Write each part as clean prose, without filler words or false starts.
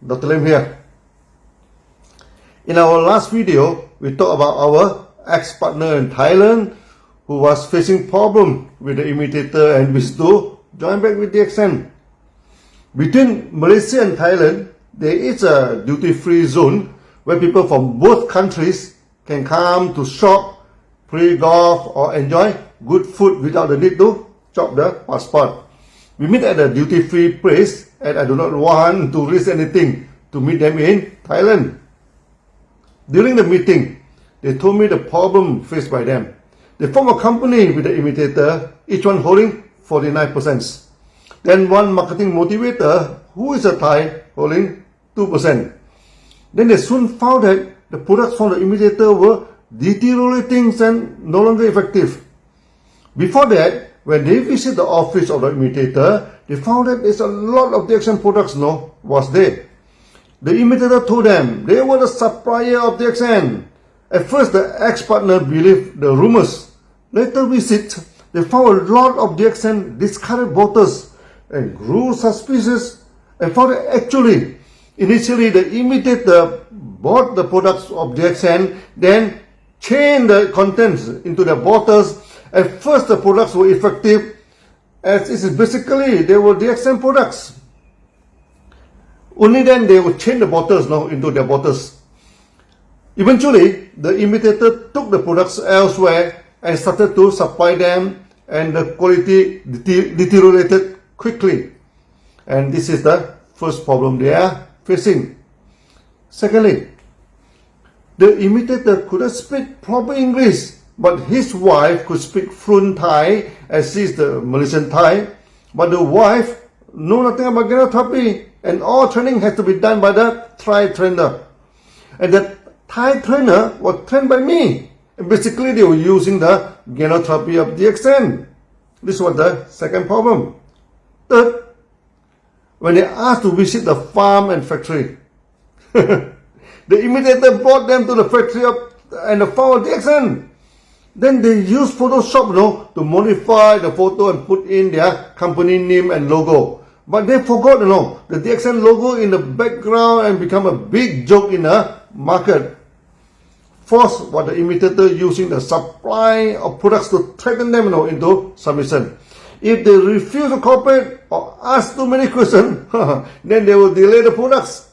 Dr. Lim here. In our last video, we talked about our ex-partner in Thailand who was facing problem with the imitator and wished to join back with the accent. Between Malaysia and Thailand, there is a duty-free zone where people from both countries can come to shop, play golf or enjoy good food without the need to chop the passport. We meet at a duty-free place and I do not want to risk anything to meet them in Thailand. During the meeting, they told me the problem faced by them. They formed a company with the imitator, each one holding 49%. Then one marketing motivator, who is a Thai, holding 2%. Then they soon found that the products from the imitator were deteriorating and no longer effective. Before that, when they visit the office of the imitator, they found that there's a lot of the accent products was there. The imitator told them they were the supplier of the accent. At first, the ex-partner believed the rumors. Later visit, they found a lot of the accent discarded bottles and grew suspicious and found that actually, initially the imitator bought the products of the accent, then changed the contents into the bottles. At first, the products were effective, as it is basically they were the accent products. Only then they would change the bottles into their bottles. Eventually, the imitator took the products elsewhere and started to supply them, and the quality deteriorated quickly. And this is the first problem they are facing. Secondly, the imitator couldn't speak proper English, but his wife could speak fluent Thai, as she is the Malaysian Thai. But the wife knew nothing about genotherapy, and all training had to be done by the Thai trainer. And the Thai trainer was trained by me. And basically, they were using the genotherapy of the accent. This was the second problem. Third, when they asked to visit the farm and factory, the imitator brought them to the factory and the farm of the accent. Then they used Photoshop to modify the photo and put in their company name and logo. But they forgot that the accent logo in the background and become a big joke in the market. Fourth, was the imitator using the supply of products to threaten them into submission. If they refuse to cooperate or ask too many questions, then they will delay the products.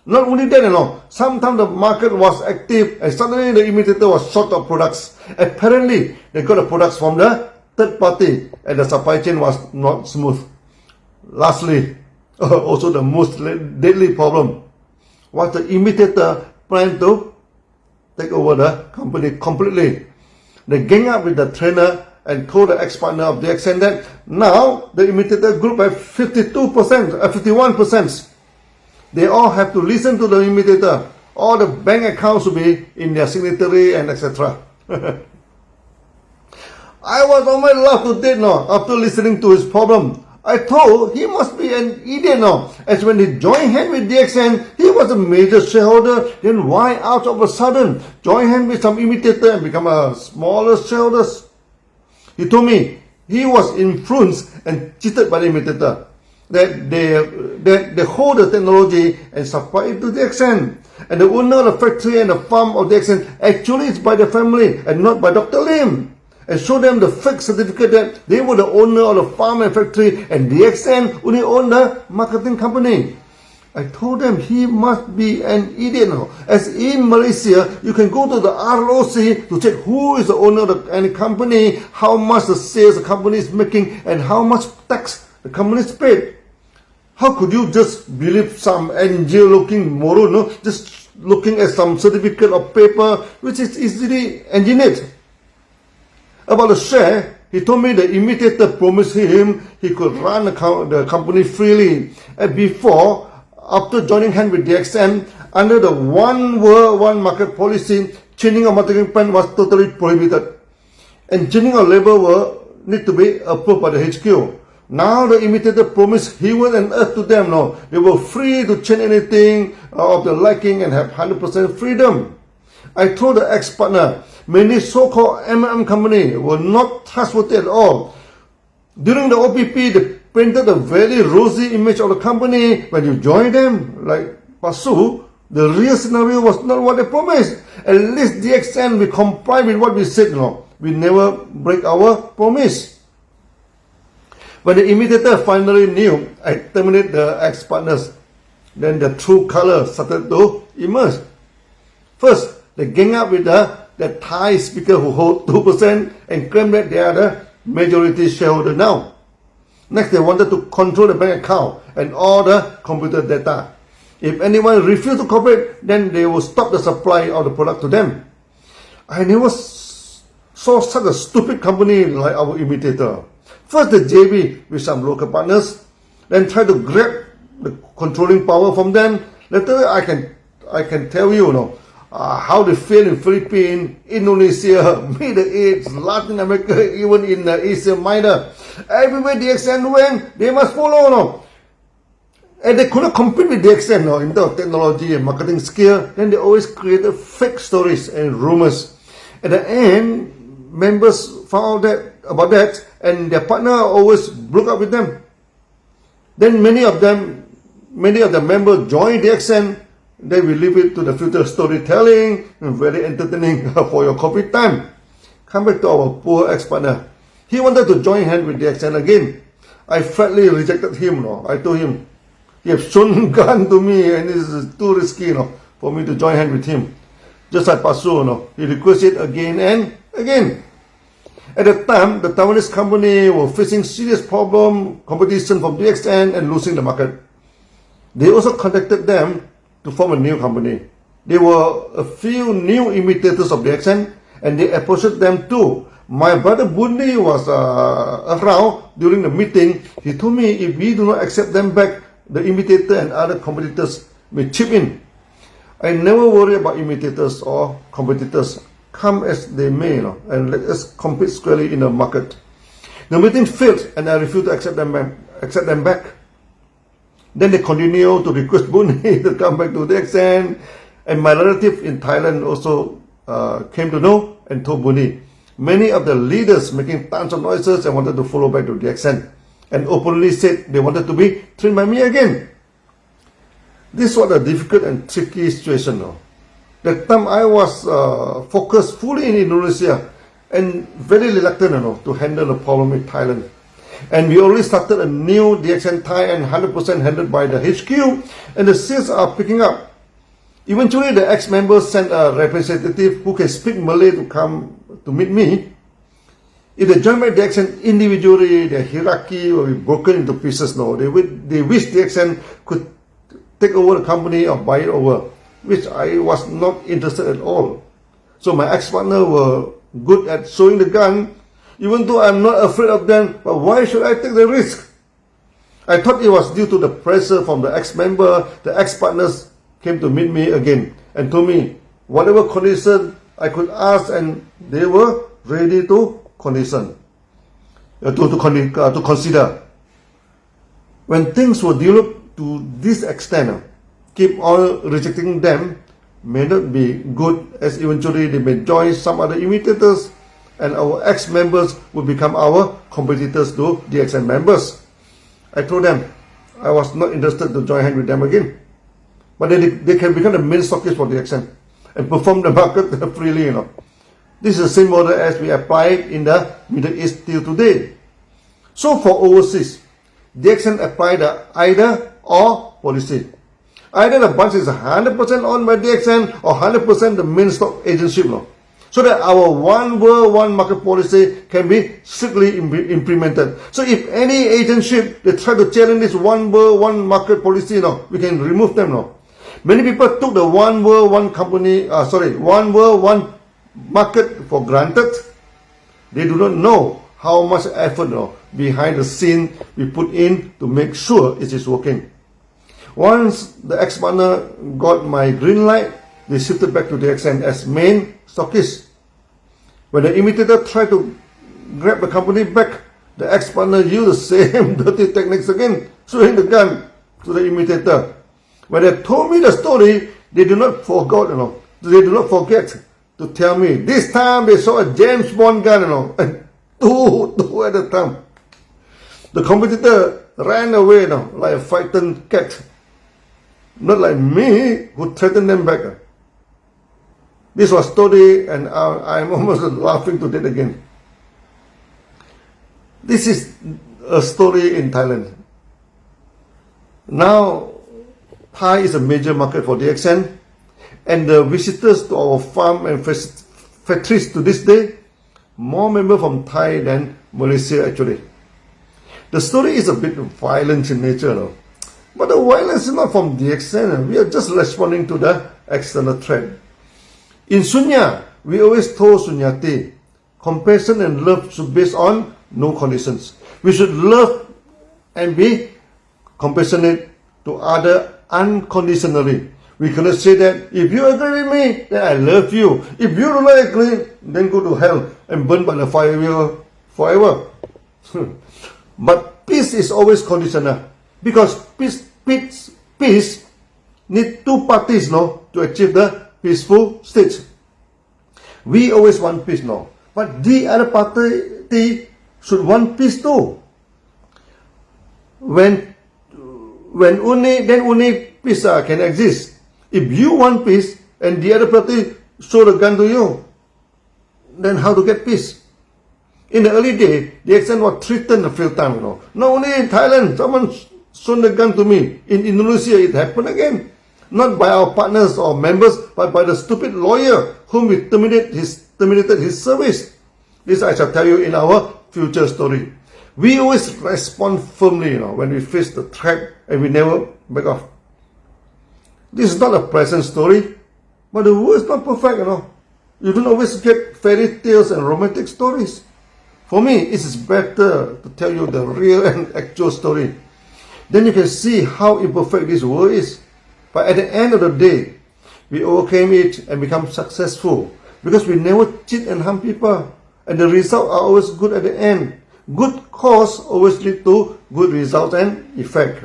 Not only that, sometimes the market was active and suddenly the imitator was short of products. Apparently, they got the products from the third party and the supply chain was not smooth. Lastly, also the most deadly problem was the imitator planned to take over the company completely. They gang up with the trainer and told the ex-partner of the accent that now the imitator group have 51%. They all have to listen to the imitator. All the bank accounts will be in their signatory and etc. I was on my last to date after listening to his problem. I thought he must be an idiot as when he joined hands with the accent, he was a major shareholder. Then why out of a sudden join hands with some imitator and become a smaller shareholder? He told me he was influenced and cheated by the imitator. That they hold the technology and supply it to the accent. And the owner of the factory and the farm of the accent actually is by the family and not by Dr. Lim. And show them the fake certificate that they were the owner of the farm and factory and the accent only owned the marketing company. I told them he must be an idiot as in Malaysia, you can go to the ROC to check who is the owner of any company, how much the sales the company is making, and how much tax the company is paid. How could you just believe some NGO-looking moron, just looking at some certificate of paper which is easily engineered? About the share, he told me the imitator promised him he could run the company freely. And before, after joining hands with the accent, under the one world, one market policy, changing a marketing plan was totally prohibited. And changing a label will need to be approved by the HQ. Now the imitator promised heaven and earth to them. They were free to change anything of their liking and have 100% freedom. I told the ex-partner, many so-called company were not trustworthy at all. During the OPP, they painted a very rosy image of the company when you join them, like pursue, the real scenario was not what they promised. At least DXN we comply with what we said, We never break our promise. When the imitator finally knew I terminated the ex-partners, then the true color started to emerge. First, they gang up with the Thai speaker who hold 2% and claim that they are the majority shareholder now. Next, they wanted to control the bank account and all the computer data. If anyone refused to cooperate, then they will stop the supply of the product to them. I never saw such a stupid company like our imitator. First, the JV with some local partners, then try to grab the controlling power from them. Later, I can tell you, how they fail in Philippines, Indonesia, Middle East, Latin America, even in Asia Minor. Everywhere DXN went, they must follow, And they could not compete with DXN, in terms of technology and marketing skill. Then they always created fake stories and rumors. At the end, members found out about that, and their partner always broke up with them. Then many of the members joined DXN. Then we leave it to the future storytelling, very entertaining for your coffee time. Come back to our poor ex-partner. He wanted to join hands with DXN again. I flatly rejected him. I told him, he has shown gun to me and it is too risky for me to join hands with him. Just like Pasu, he requested again and again. At the time, the Taiwanese company were facing serious competition from DXN and losing the market. They also contacted them to form a new company. There were a few new imitators of DXN and they approached them too. My brother Bundy was around during the meeting. He told me if we do not accept them back, the imitator and other competitors may chip in. I never worry about imitators or competitors. Come as they may, and let us compete squarely in the market. The meeting failed and I refused to accept them back. Then they continued to request Bundy to come back to DXN, and my relative in Thailand also came to know and told Bundy. Many of the leaders making tons of noises and wanted to follow back to DXN, and openly said they wanted to be trained by me again. This was a difficult and tricky situation. That time I was focused fully in Indonesia and very reluctant to handle the problem with Thailand. And we already started a new DXN Thai and 100% handled by the HQ, and the sales are picking up. Eventually, the ex-members sent a representative who can speak Malay to come to meet me. If they join by DXN individually, their hierarchy will be broken into pieces. They wish DXN could take over the company or buy it over, which I was not interested at all. So my ex-partner were good at showing the gun, even though I'm not afraid of them, but why should I take the risk? I thought it was due to the pressure from the ex-member. The ex-partners came to meet me again and told me whatever condition I could ask, and they were ready to consider. When things were developed to this extent, keep on rejecting them may not be good, as eventually they may join some other imitators and our ex-members will become our competitors to DXN members. I told them I was not interested to join hands with them again. But they can become the main stockists for DXN and perform the market freely. This is the same model as we applied in the Middle East till today. So for overseas, DXN applied the either or policy. Either the bunch is 100% owned by DXN or 100% the main stock agency. So that our one world, one market policy can be strictly implemented. So if any agency, they try to challenge this one world, one market policy, we can remove them. Many people took the one world, one company, one world, one market for granted. They do not know how much effort behind the scene we put in to make sure it is working. Once the ex-partner got my green light, they shifted back to DXN as main stockist. When the imitator tried to grab the company back, the ex-partner used the same dirty techniques again, showing the gun to the imitator. When they told me the story, they do not forget to tell me. This time they saw a James Bond gun, and two at a time. The competitor ran away like a frightened cat. not like me who threatened them back. This was story, and I'm almost laughing to death again. This is a story in Thailand. Now, Thai is a major market for DXN, and the visitors to our farm and factories to this day, more members from Thai than Malaysia actually. The story is a bit violent in nature, though. But the violence is not from DXN. We are just responding to the external threat. In Sunya, we always told Sunyati, compassion and love should be based on no conditions. We should love and be compassionate to other unconditionally. We cannot say that if you agree with me, then I love you. If you don't agree, then go to hell and burn by the fire wheel forever. But peace is always conditional, because peace need two parties, no, to achieve the peaceful state. We always want peace, no, but the other party should want peace too. When only peace can exist. If you want peace and the other party show the gun to you, then how to get peace? In the early day, the accent was threatened a few times. Not only in Thailand, someone shown the gun to me. In Indonesia, it happened again. Not by our partners or members, but by the stupid lawyer whom we terminated his service. This I shall tell you in our future story. We always respond firmly, when we face the threat, and we never back off. This is not a present story, but the world is not perfect, You don't always get fairy tales and romantic stories. For me, it is better to tell you the real and actual story. Then you can see how imperfect this world is. But at the end of the day, we overcame it and become successful, because we never cheat and harm people, and the results are always good at the end. Good cause always lead to good results and effect.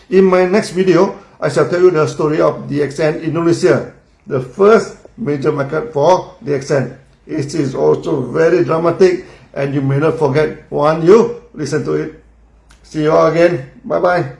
In my next video, I shall tell you the story of DXN Indonesia, the first major market for DXN. It is also very dramatic, and you may not forget once you listen to it. See you all again. Bye bye.